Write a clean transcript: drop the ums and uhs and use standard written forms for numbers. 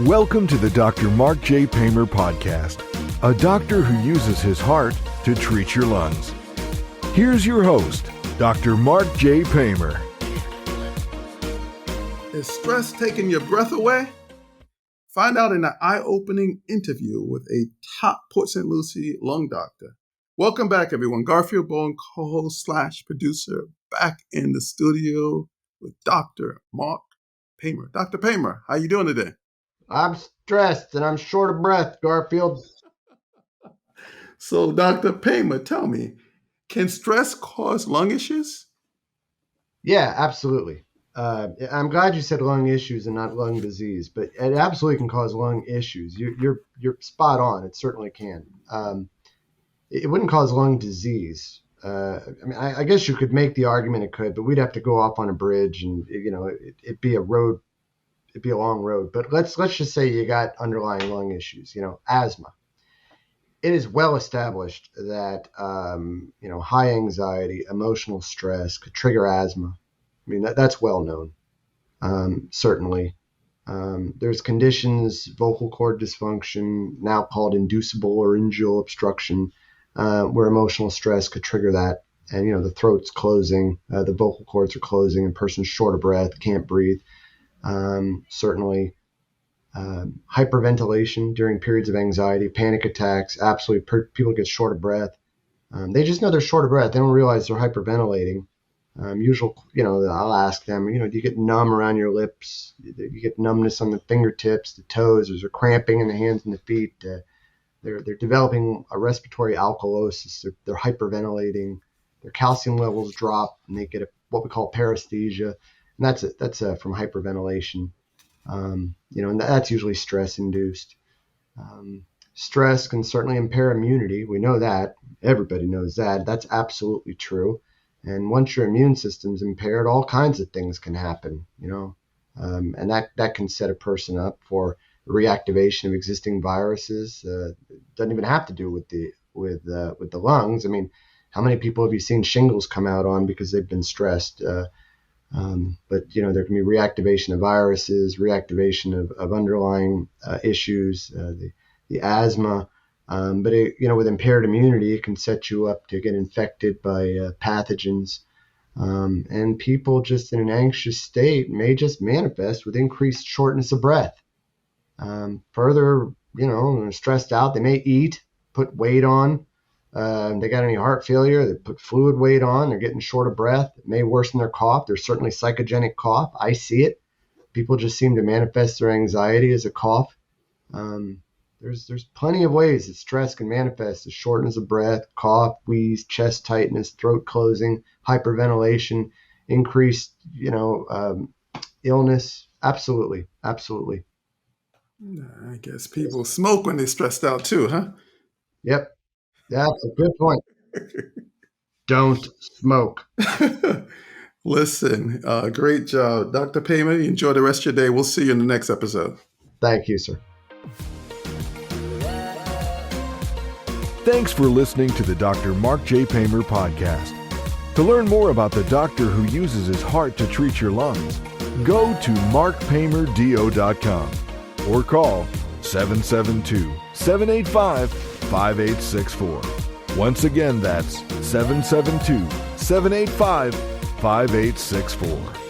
Welcome to the Dr. Mark J. Pamer podcast, a doctor who uses his heart to treat your lungs. Here's your host, Dr. Mark J. Pamer. Is stress taking your breath away? Find out in an eye-opening interview with a top Port St. Lucie lung doctor. Welcome back, everyone. Garfield Bowen, co-host / producer, back in the studio with Dr. Mark Pamer. Dr. Pamer, how you doing today? I'm stressed and I'm short of breath, Garfield. So, Dr. Pamer, tell me, can stress cause lung issues? Yeah, absolutely. I'm glad you said lung issues and not lung disease, but it absolutely can cause lung issues. You're spot on. It certainly can. It wouldn't cause lung disease. I guess you could make the argument it could, but we'd have to go off on a bridge, and it'd be a road. It'd be a long road. But let's just say you got underlying lung issues. Asthma. It is well established that high anxiety, emotional stress could trigger asthma. I mean, that's well known, certainly. There's conditions, vocal cord dysfunction, now called inducible laryngeal obstruction, where emotional stress could trigger that. And, the throat's closing, the vocal cords are closing, and person's short of breath, can't breathe. Certainly, hyperventilation during periods of anxiety, panic attacks, absolutely, people get short of breath. They just know they're short of breath. They don't realize they're hyperventilating. I'll ask them, do you get numb around your lips? You get numbness on the fingertips, the toes, is there cramping in the hands and the feet? They're developing a respiratory alkalosis. They're hyperventilating. Their calcium levels drop, and they get what we call paresthesia. And that's from hyperventilation. And that's usually stress-induced. Stress can certainly impair immunity. We know that. Everybody knows that. That's absolutely true. And once your immune system's impaired, all kinds of things can happen, and that can set a person up for reactivation of existing viruses. Doesn't even have to do with the lungs. I mean, how many people have you seen shingles come out on because they've been stressed? But there can be reactivation of viruses, reactivation of underlying issues, the asthma. But with impaired immunity, it can set you up to get infected by pathogens. And people just in an anxious state may just manifest with increased shortness of breath. Further, stressed out, they may eat, put weight on. They got any heart failure, they put fluid weight on, they're getting short of breath. It may worsen their cough. There's certainly psychogenic cough. I see it. People just seem to manifest their anxiety as a cough. There's plenty of ways that stress can manifest as shortness of breath, cough, wheeze, chest tightness, throat closing, hyperventilation, increased, illness. Absolutely. Absolutely. I guess people smoke when they're stressed out too, huh? Yep. That's a good point. Don't smoke. Listen, great job. Dr. Pamer, enjoy the rest of your day. We'll see you in the next episode. Thank you, sir. Thanks for listening to the Dr. Mark J. Pamer podcast. To learn more about the doctor who uses his heart to treat your lungs, go to markpamerdo.com or call 772-785-5864. Once again, that's 772-785-5864.